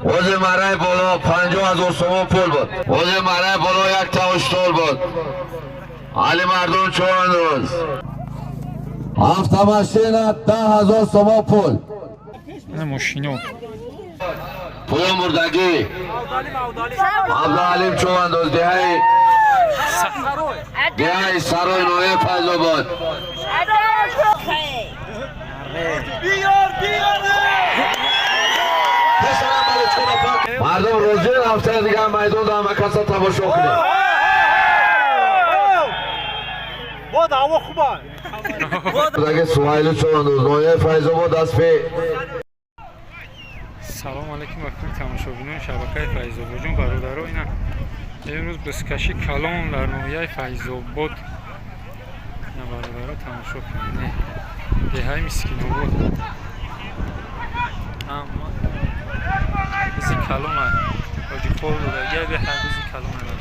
وزن مرای بالا 50,000 سوم پول بود. وزن مرای بالا یک تاوشتول بود. علی مردم چوان روز هفته ماشین 10,000 سوم پول. ماشینو پول مردگی عبدالعلیم چوان روز دهی سروی نوی فیض بود. مردم روزی هفته دیگه میدون دارم کسا تماشا کنید. بود هوا خوبه. دیگه سوایل چون روزنامه فیض بود دست پی. سلام علیکم وقتی تماشاگران شبکه فیض آباد جون برادران اینا امروز بسکشی کلان در ناحیه فیض آباد اینا برادران تماشا کنید. دهه مسکین آباد اما بسی کلان آجی خور رو دیگه به هر بسی کلان نداریم.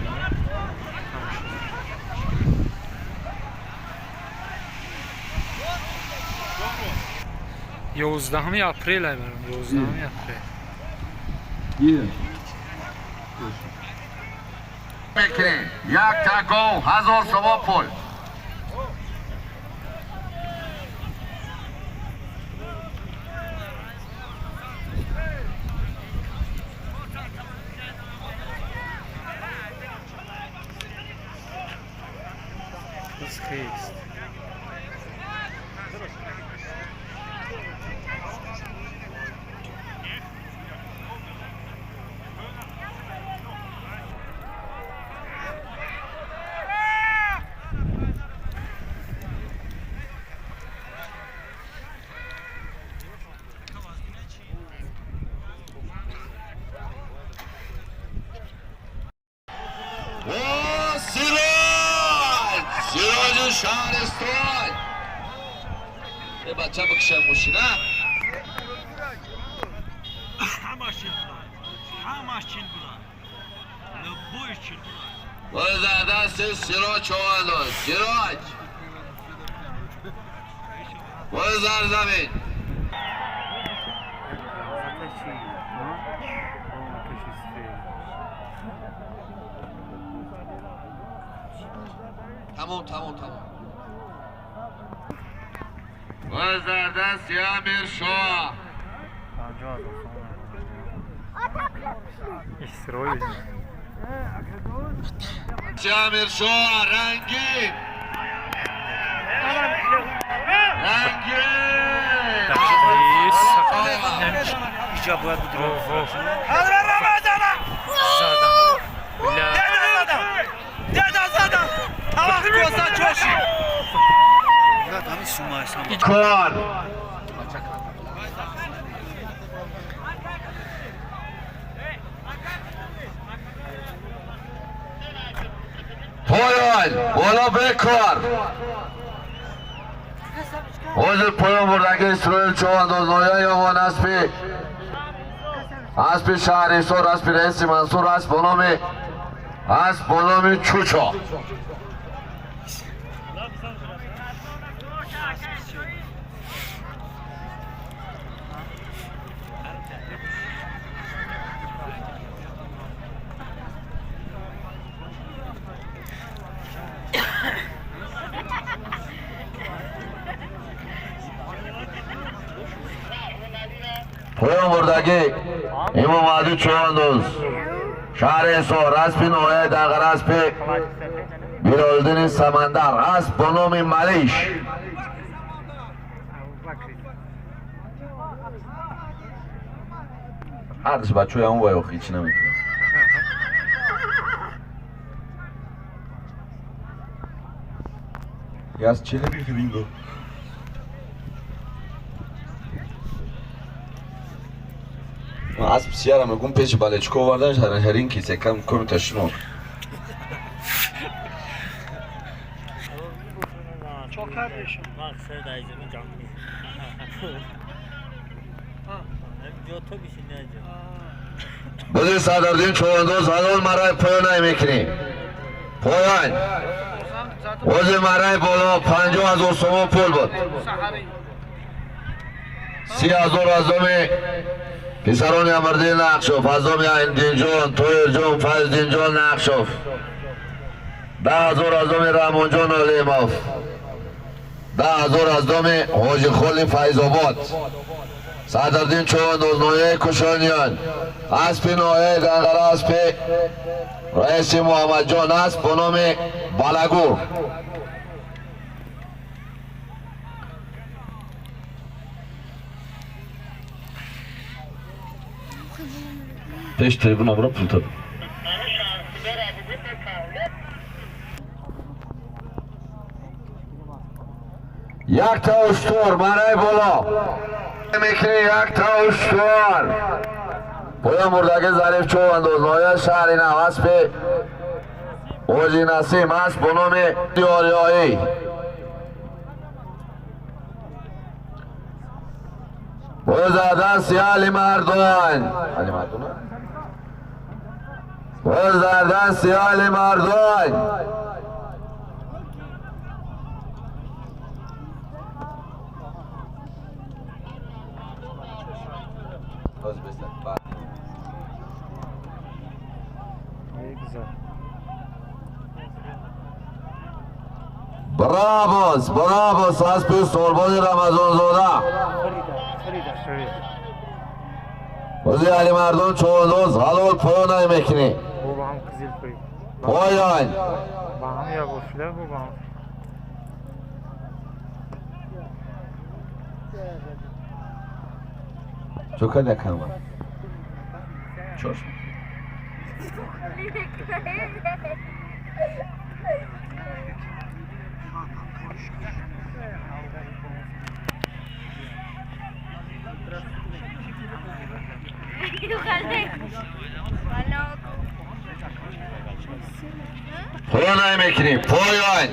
11 اپریل برام 11 اپریل میکنیم یک تکو 1000 سوم پول. خیست سیراج شهرستان یه بچه بکشن ماشینه همش چین بودن لبوی چین باید دست سیراج چوانداز سیراج باید زمین تمام باید دست امیر شاه اسرائیل امیر شاه رنگی اینجا باید بود رو زدم تمام کوزا چوشی همین سومای سام کار پایان بالا بکار حضور پایان بردگی اسرائیل چوان دوزنویه یوان اسپی شهری سور اسپی رئیس منصور اسب بانامی چوچا پایان بردگی امام عدو چوان دوز شهر سور اسپی نوعه دقر اسپی بیرالدین سمندر اسب بانام ملیش هرش بچه های همون باید خیچی نمیتونه یه از چله بیخی بینگو اسب سیارم میگم پیش بالچکو وردنش هرین کیسه کم کمی تشنو چوکر بشم مقصد ایزمی جانگی جو تو بیشی نجا بزرگ صدردین چواندوز هنون مرای پایان میکنی پایان وزن مرای بالا 50,000 سوم پول بود 30,000 از دومی پسران امردین نقشوف ازم یعیندین جان تویر جان فیضدین جان نقشوف 10,000 از دم رحمان جان علیموف 10,000 از دم حاجی خلی فیض آباد صدردین چواندوز نایه کشانیان اسب نایه دنگر اسب رئیس محمد جان اسب به نام بلگور پیش تریبون آبرا پروتب یک تا اشتور منای بالا میکنی یک تا اشتور پویا مردگی ظریف چو انداز نایه شهری نوست به اوجی نسیم است به نام دیاریایی وزادن سیالی مردان وزادن سیالی مردان برابوس برابوس از پیش سربازی رمضان زاده وزی علی مردان چواندوز حلال پایان نمیکنی بو با هم قزیل پوی پایان با هم یا باشله بو با هم چوکا دکم چوش پایان نمیکنی پایان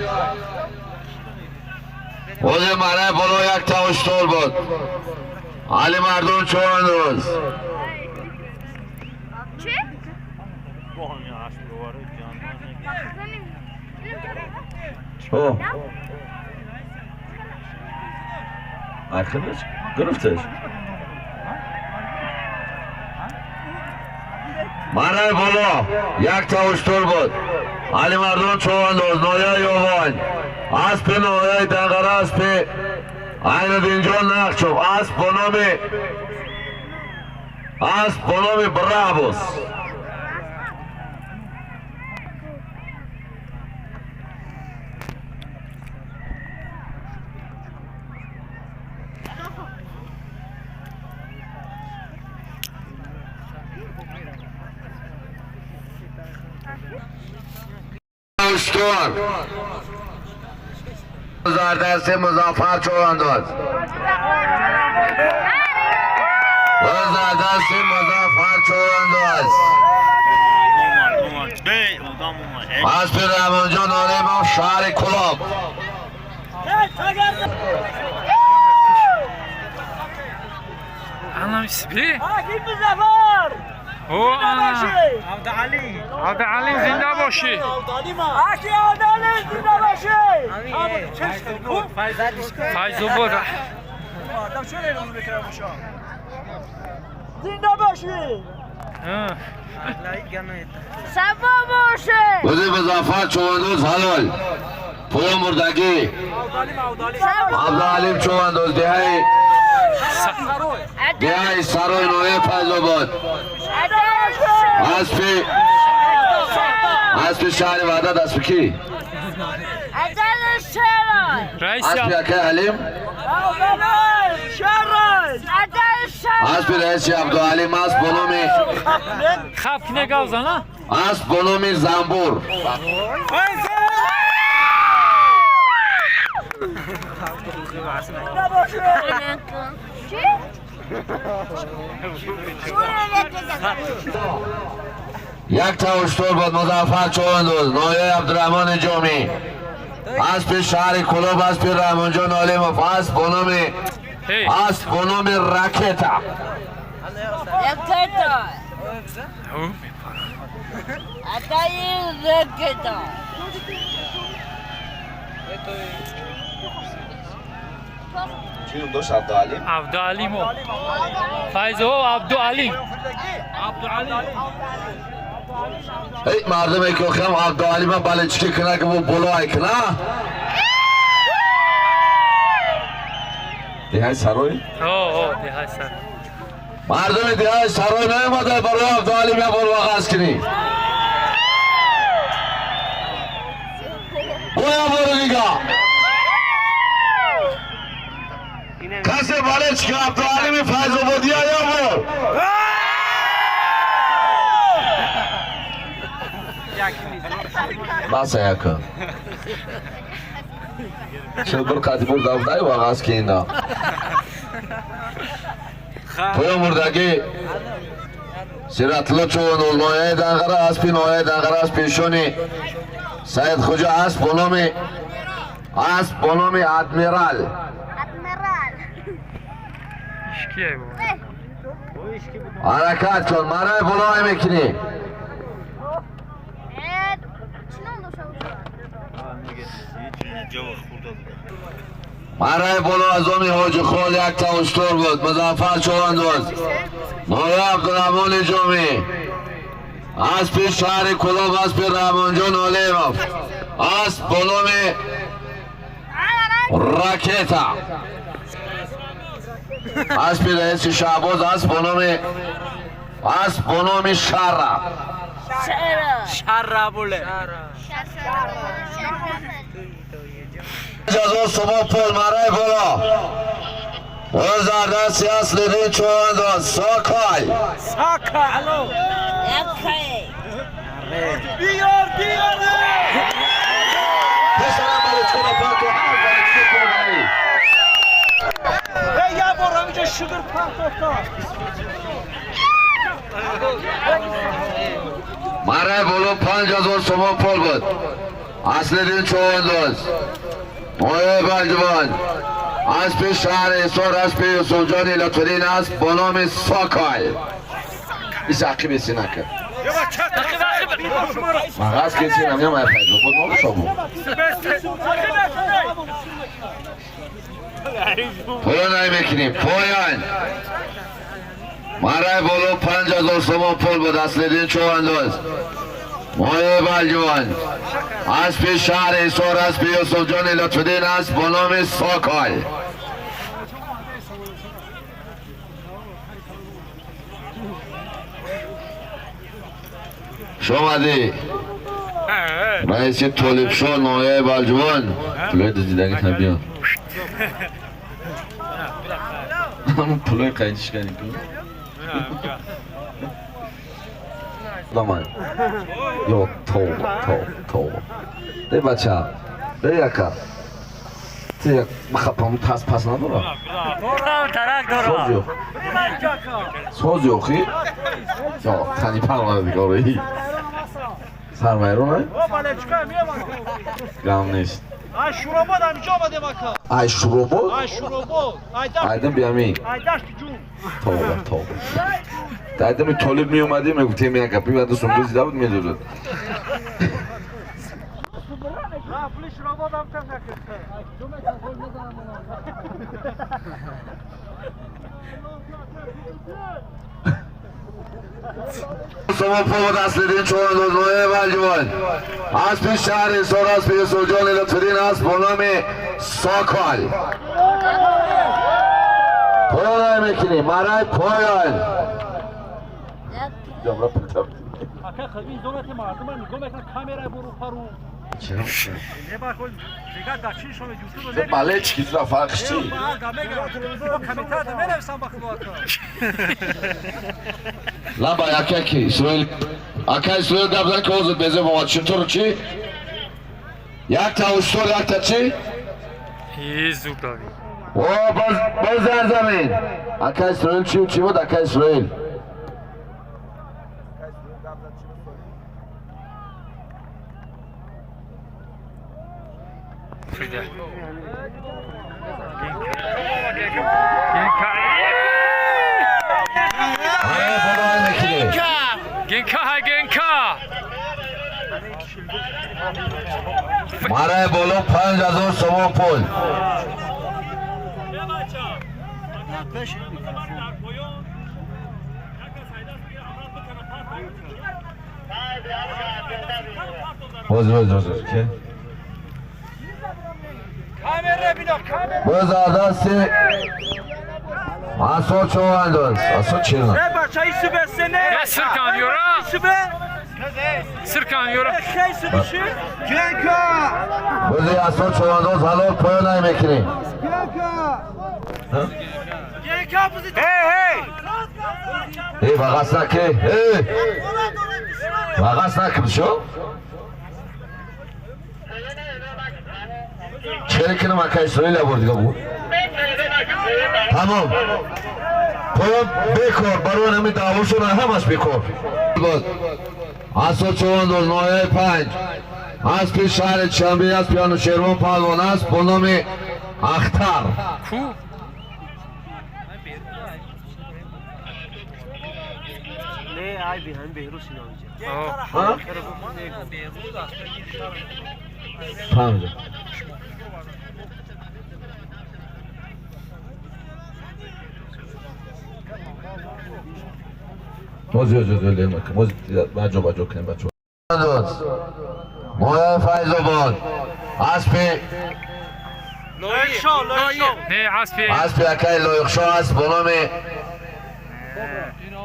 وزی منه بالا یک تا اشتول بود علی مردون چواندوز چی؟ چو آخرش گرفتش منه بالا یک تا اشتول بود علی مردون چواندوز نایه یوان اسب نایه دنگر اسب عین دینجان نقشوف اسب به نام برابوس اشتور زردست مظفر چواندوز زردست مظفر چواندوز اسب رحمان جان علیموف شهر کلاب انا اسبی حکیم مظفر او انا عبدالعلی عبدالعلی زنده باشی حکی عبدالعلی زنده باشی فیض آباد زنده باشی سبا باشه وزی مظفر چواندوز حلال پویا مردگی عبدالعلیم چواندوز دهی سروی نویه فیض آباد اسب شهر وحدت اسب کی؟ عدل شرای رئیس اسب یکی حلیم؟ عدل شرای اسب رئیس عبدالعلیم است به نام خب کنه گوزانا اسب به نام زنبور چی؟ یک تا اشتور بود مظفر چواندوز نایه عبدالرحمن جامی اسب شهر کلوب اسب رحمان جان علیموف اسب به نام رکتا رکتا عدای رکتا چی اون دوست عبدالعلی؟ عبدالعلی مو فایزو عبدالعلی ای مردم ای که خیام عبدالعلی من بلچکی کنه که وہ بلوای کنه دیهای سروی؟ اوه دیهای سر مردم دیهای سروی نمیمده برای عبدالعلی من بلو آغاز کنی بویا برو نگاه کسی بلچکی عبدالعلی من فیض آبادی یا برو بس یکم چه برکاتی برد آفدای و آغاز که اینا پویا مردگی سیراتلو چون نویه دنگره اسپی نویه دنگره اسپیشونی سید خوجا اسب بنومی ادمیرال اشکیه بو حرکت کن مرای بلوی میکنی مرای بلو از امی حاج خال یک تاوشتور بود مظفر چوان دوست مولای عبدالرحمن جمعی از پیش شهر کلوب از پی رحمان جان علیمов از بلومی راکیتا از پی رئیس شعباز از بنومی شهر جزو صبح پل مرای بلا وزارت سیاس لیدی چوان دوست ساکای پسرم بلچ کنه پاکو بلچ کنه Hey ya bu Ramica sugar pump orta. مرای بلو 5000 صبح پل بود اصل دین چوان دوست مایه بلجوان از پی شهر ایسار از پی یوسف جانی لطفالین است با نام ساکای بیس عقیب ایسی نکرد مغاز کسی نمیم های پیدا بود ما بشامو پلو نمیکنیم پایان مرای بلو 5000 صبح پل بود اصل دین چوان دوست مایه بلجوان از پی شهر ایسار از پی یوسف جانی لطفالین است با نام ساکای شمادی رئیسی طالب شو نایه بلجوان پلوی دیدنی تبیان همون پلوی قیدش کنی دامان یا تو ده بچه ده یکا ده مخبام پس ندارم سوز یوخی یا تنی پرمانه دیگه آره سرمایه رو نه؟ گم نیست Ay şuraba da amca ama de baka. ای شروبو؟ Ay şuraba. Ay daş. ایدم بیامی Ay daş jum. توبه دایدم این طالب می اومدی میگفتی می اگه بعد سومرو زیده بود میدورد Ha puli şuraba da amca nakıttı. شما پا دست دیدین چون روزنامه بلجوان از پیش شهر ایسار از پیش سوجان لطفالین است با نام ساکال پایان میکنیم مرای پایان جمعه پتر Aka khabi zonati marduma nigom ekna kamera boru paru. Ne bakol diga daçin şöyle YouTube ne? بله چی تو فرقش چی؟ Ba gamega kamera da verevsan baklu aka. لا با یکی اسرائیل اکا اسرائیل دبزن که اوزد بیزه با چطور چی؟ یک تا اشتور یک تا چی؟ یزو داری او باز در زمین اکا اسرائیل چی بود اکا اسرائیل فریده گنکا مرای بولو 5000 سوم پول Boz ki. Boz adası. Asıl çoğandoz. Asıl çirna. Ne başayı sübesene. Ya sırkan yora. Sübe. Sırkan yora. Şey sübüşü. Boz asıl çoğandoz. Halo poyona emekini. Hey. Hey vagasna ki. Hey. Vagasna kim şu? Çelikini makayı sırayla vurdu bu. Tamam. Poyam bekor. Baron hemi davuşuna hemas bekor. Asıl çoğandoz noyay panç. Aspi şahre çambi aspi anu şervan palvan asp. Bonomi Akhtar. Ku. Ne ay bir han Beyrut sinanca. Ha? Tamam. Mozi öyle bakın. Mozi baco kendi baco. Moya Fayzobon. Aspi Ne aspi. aspi akay loyukşo asp bonomi.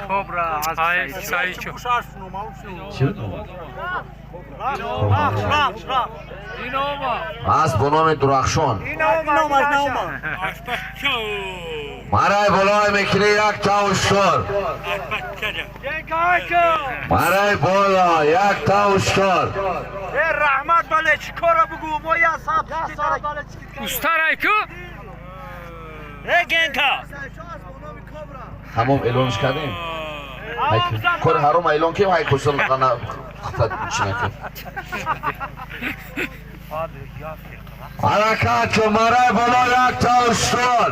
Kobra. Ay sayıço. Asp bonomi durakşon. Maray boloy mekri yak tavuştor. Maray bolo yak tavuştor. Rahmat bale çikora bugü moya sap. Ustarayku. Genka. Tamam elon çıkarayım. Hayır. Kore harum elon kim hay kusur kana kıtat içine kır. Harekat maray bolo yak tavuştor.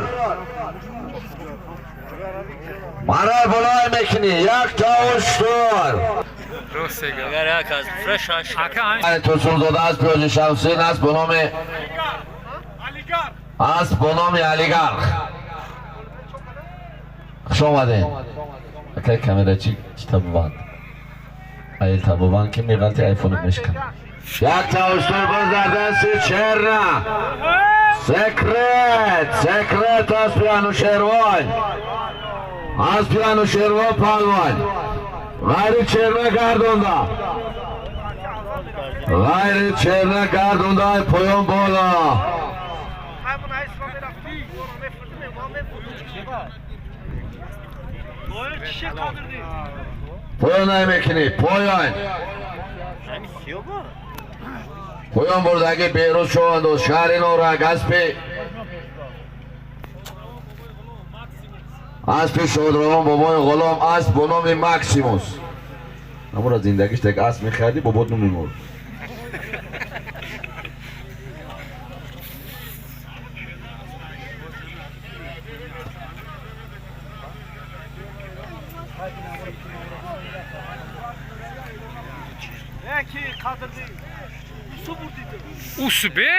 Maray bolo mekni yak tavuştor. Rosega. Agar ya kaz fresh aş. Aka hangi? Yani tosun zoda az proje şavsin az bonomi. Az bonomi aligar. Şomadin. Akay kameracı kitabı var. Ayel tabu var ki mi galti iPhone'u meşkan. Yak tavuştur bozlardan sıçerna. Sekret Aspiyanu Şervan. Aspiyanu Şervan Palvan. Gayri Çerna Gardon'da. Gayri Çerna Gardon'da Poyon Bola. Poyon emekini, Poyon. Poyon buradaki Beyrut çoğundu, Şarin Ora, Gaspi. Aspi şodroman baboy غلام اسب به نام ماکسیموس. اما را زندگیش تک اسب میخردی بابات نمیمورد. Usbe.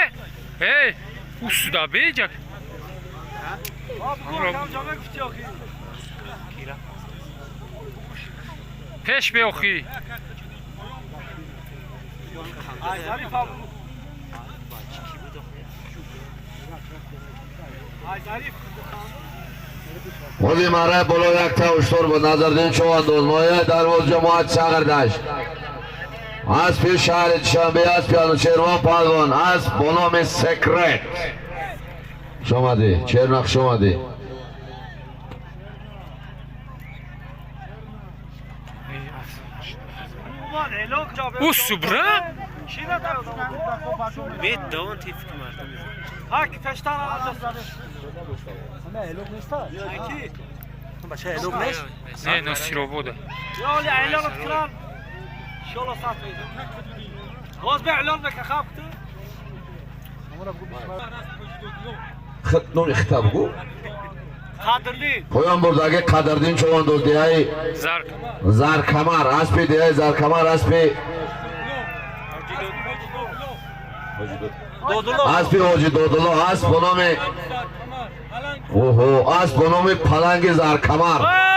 Hey. Usuda beyecek. Peş be oki. Mozi mara bolo yak tavuştor bu nazardin çoğandoz moya darvoz cemaat çağırdaş. Aspi şahit şambi aspi anu çervan palvan asp bonomi sekret. Şomadi, çernak şomadi. Usubra. Bit don't if kumar. Hak feştan alacağız. Ne elok nesta? Ki. Başa elok neş? Ne nasiroboda. Ya li elan kran. İnşallah satmayız. Gaz be elan bek khaftu. Xitnun ixtab bu. Kadirli. Poyon buradaki Kadir'din çoğandoz diyay Zark. Zarkamar aspi diyay Zarkamar aspi. Dodulu. Aspi hoji dodulu asp bonomi. اوهو اسب به نام پلنگ زرکمر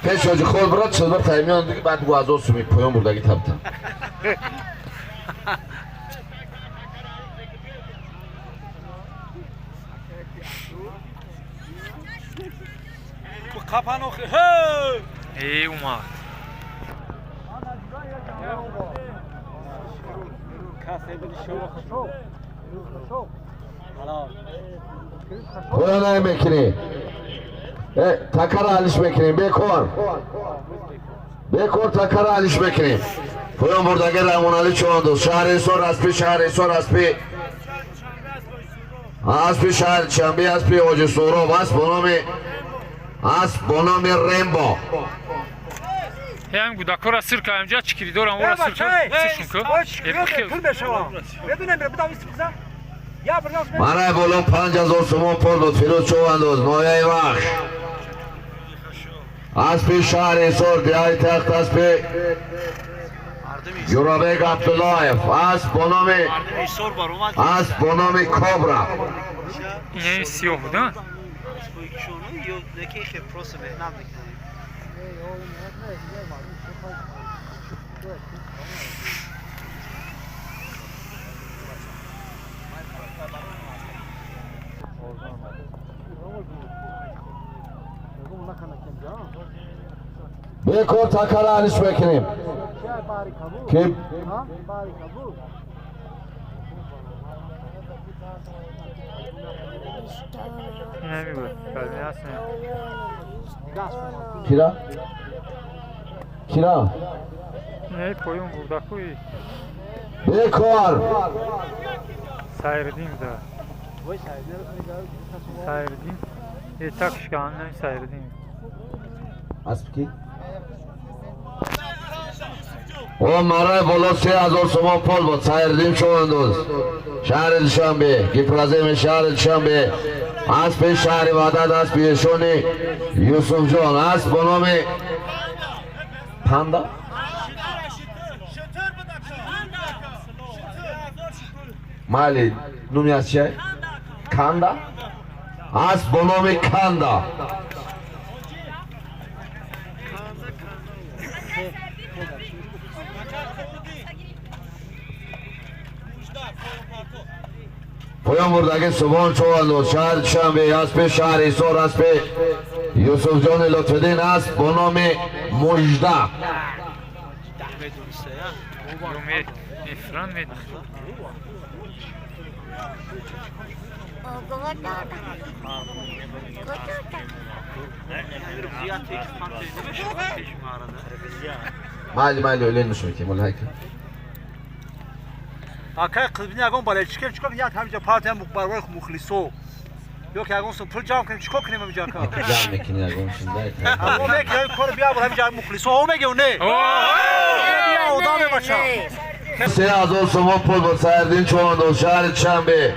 پیش حاجی خود برات شد بر تایمیان دیگه بعد بگو از آسومی پایان بردگی تبتا Kapanı oku. ای اومد پایان نمی میکنی تکر حالش میکنیم بکن تکر حالش میکنیم پایان بردگی رحمان علی چواندوز شهر سور اسپی اسپی شهر چنبی اسپی حاجی سوراب اسب به نام ریمبو هم گودکار سر که امجا چکری دارم ورا سر منای بولم 5000 سومون پول بود فیروز چواندوز مایه وقت اسپی شهر سور دیای تخت اسپی یورابیگ عبداللایف اسب به نام کبرا این سیاه بودن بکن تکر حالش میکنیم که نمی بود کلمی هست کیرا نه پایون بودکوی بکن سایردیم دا سایردیم یه تکش که هم نمی سایردیم اسب کی؟ او مرای بالا 3000 سومون پول بود سایردیم چواندوز شهر دوشنبه گیپرازیم شهر دوشنبه اسب شهر وحدت اسب ایشونی یوسف جان اسب به نام پاندا مالی نومی از چه؟ کاندا اسب به نام کاندا پایان بردگی سبان چواندوز شهر دوشنبه اسب شهر ایسور اسب یوسف جان لطفالدین اسب به نام مجده رومی افران میدن مالی öyle nişmek mol hayka Akay qilbini agon balay chiqib chiqib yat hamja partiya muxbarlar muxliso yo'q agon so pul jam qilib chiqib kinema mijaka jam mekini agon shunday o mek yo'q kor biya bu hamja muxliso o mek ne biya odam bacha 3000 سومون پول بود سایردین چواندوز شهر چنبه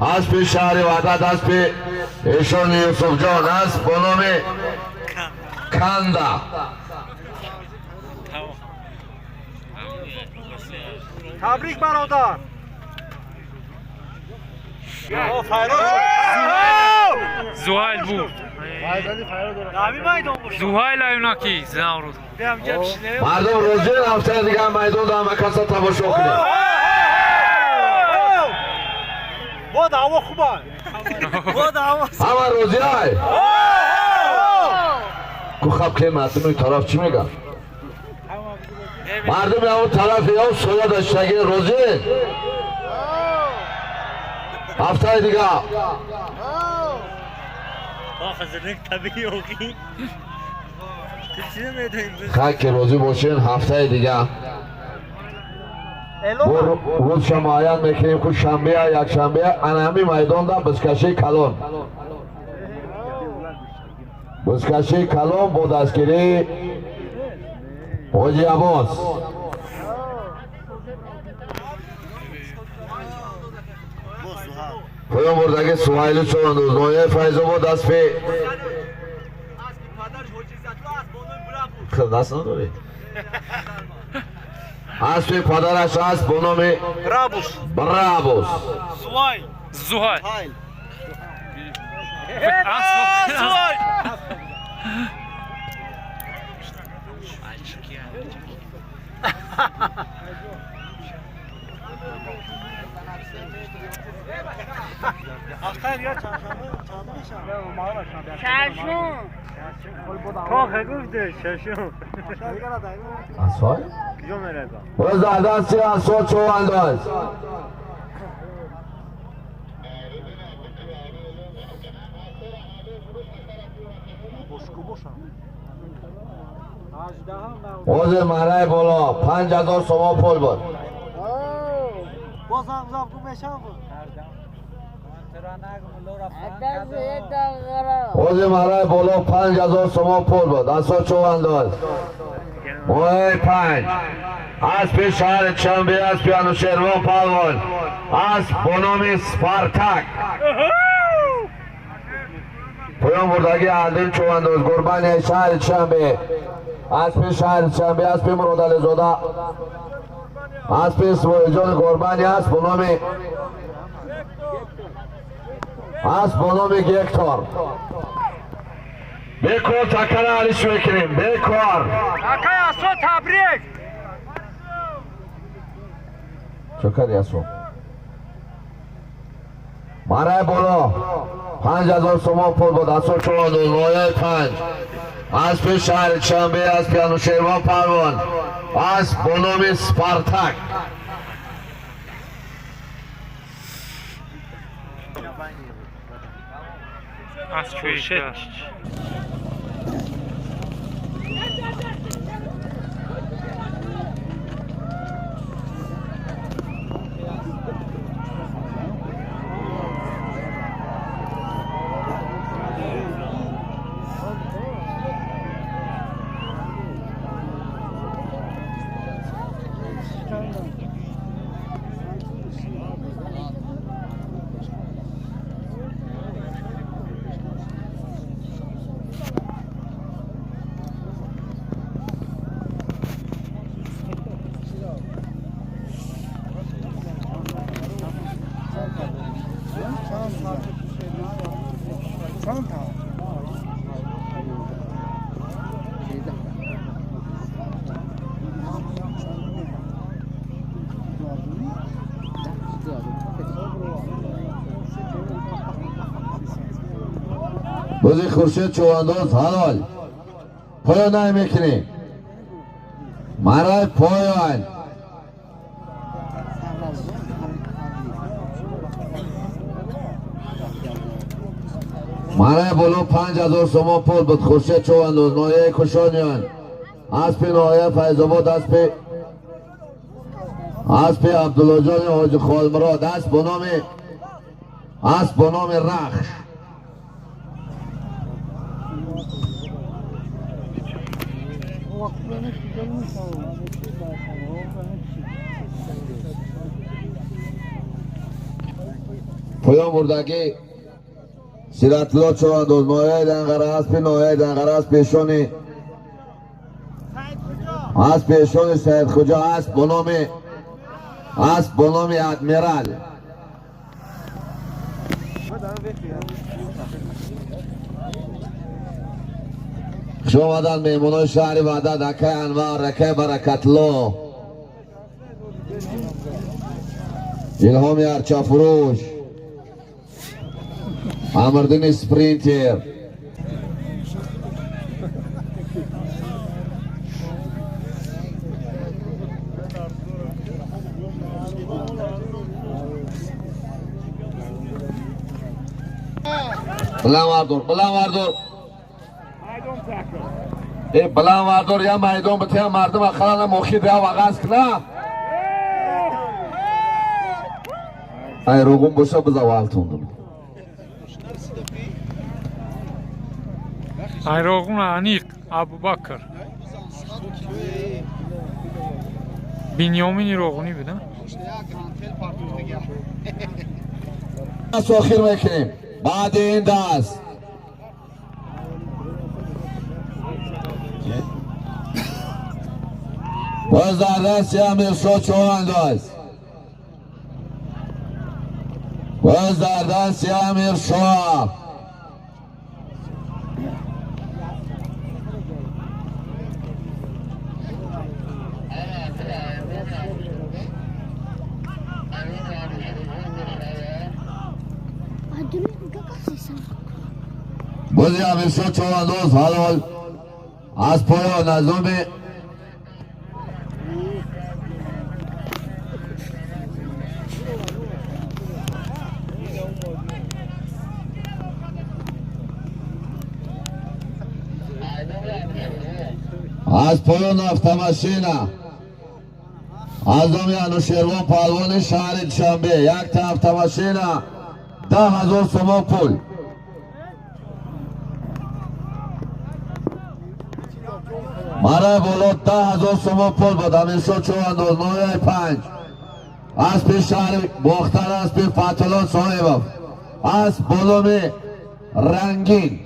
اسب شهر وحدت اسب ایشون یوسف جان اسب به نام کاندا تبریک برادر او فایروز زوهایل بود زوهایل ایوناکی زناورود مردم روزی هفته دیگه میدون دام کسا تماشا کنید با دعوا خوبه همه روزی های کو خب که مردم طرف چی میگن مردم اون طرف یا سویا داشتگی روزی هفته دیگه خاک روزی باشین هفته دیگه روز شمایان میکنیم که شنبه یک شنبه انهمی میدان دا بزکشی کلون با دستگیری حاجی عباس پایان بردگی سوهیل چواندوز نویه فیضاباد دست پی خب دست نداری اسب پدرش است به نام برابوس. زوهای آخر یا چندشنبه چشم کاخ گفته ششم اسای کجا میره باز دستی اسای چوانداز باز مرای بالا 5000 سوم پول بود. بازم زبطو بشم باز مرای بالا 5000 سوم پول بود. اسای چوانداز موی 5 اسب شهر چنبه اسب انوشیروان پهلوان اسب به نام سپارتاک. پایان بردگی اندیل چوانداز قربانی شهر چنبه اسب شهر چنبه اسب مراد علی زاده اسب اسماعیل جان قربانی است به نام گکتار. بکار تکر علیش بکنیم بکار اکای اصلا تبریک چکر یاسو مرای بالا 5000 سوم پول بود. اسب چوانداز موی 5 اسب شهر چنبه اسب انوشیروان پهلوان اسب به نام سپارتاک. از خورشید بازی خورشید چوانداز حلال پایان نمیکنی مرای پایان مرای بالا 5000 سوم پول بود. خورشید چوانداز نایه کشانیان اسب نایه فیض‌آباد اسب عبدالله جان حاج خالمراد اسب به نام رخش. پایان بردگی سیرتلا چوانداز نایه دنگره اسب نایه دنگره اسب پیشانی سید خجا اسب به نام ادمیرال. خوش آمدن میمونای شهر وحدت اکه انوار اکه برکتلو الهام ارچافروش امردین سپرینتر بلند واردور بلند واردور یا میدان بتیم مردم اخلاق موخی بیا وغاز کنه ای روغم بوشه بزوالتون ای روغم انیق ابوبکر بنیامین روغونی بودم سوخیر میکنیم بعد این دست باز در دست امیرشاه چوانداز. باز در دست امیرشاه. بازی امیرشاه چوانداز حلال از پایان نظام از پایان افتماشینا از نام انوشیروان پهلوان شهر دوشنبه یک تا افتماشینا 10,000 سوم پول. مرا بالا 10,000 سوم پول بود. امیرشاه چوانداز 9-5 اسب شهر باختر اسب فتح‌الله صاحبов اسب بلوم رنگین.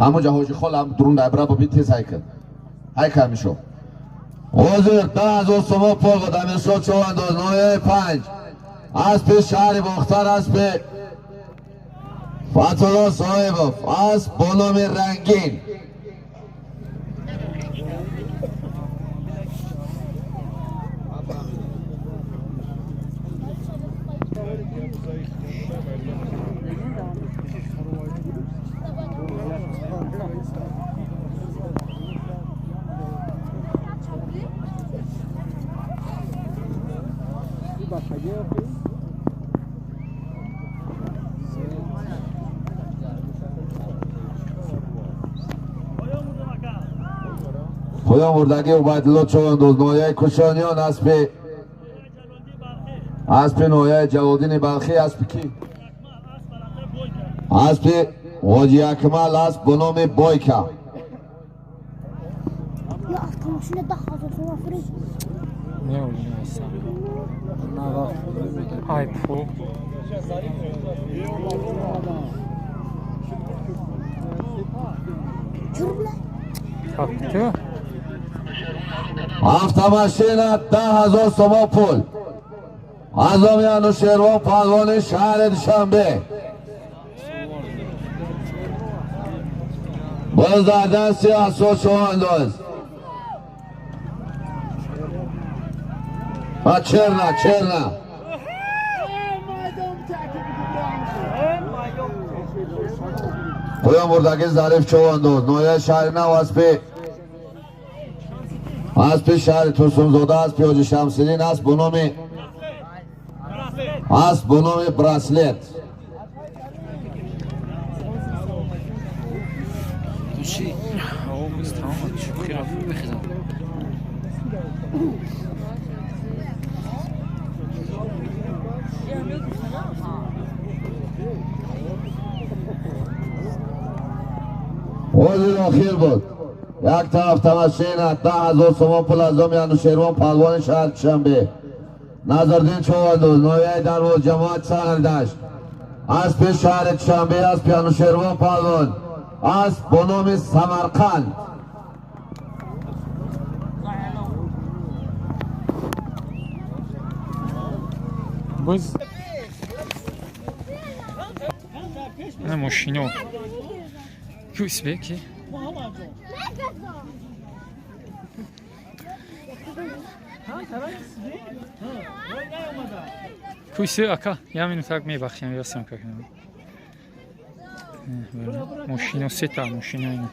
اما جهاجی خالم درون دبره با بیت تیز های که میشو حضور 10,000 سوم پول بود. امیرشاه چوانداز 9-5 اسب شهر باختر اسب فتح‌الله صاحبов اسب بلوم رنگین. خدا مردگی عبیدالله چوانداز نایه کشانیان اسب نایه جلالدین بلخی اسب کی؟ اسب حاجی اکمل اسب به نام بایکا. نه اون نیست. های پول. تو افتماشینا 10,000 سوم پول از نام انوشیروان پهلوان شهر دوشنبه. باز در دست امیرشاه چوانداز. چرنا پایان مردگی ظریف چوانداز نایه شهر نو اسب شهر توسنزاده اسب حاجی شمس‌الدین اسب به نام براسلت. چی؟ آموز تمام شوخی را بخیزم. حضور اخیر بود. یک طرف تماشینا 10,000 سوم پول از نام انوشیروان پهلوان شهر دوشنبه. نظردین چوانداز نایه دروازه جماعت سهردشت اسب شهر دوشنبه اسب انوشیروان پهلوان اسب به نام سمرقند. باز نه ماشینو کوس بکی کویسه اکا یه منوتک میبخشیم یا سمکا کنم ماشینو سه تا ماشینو اینه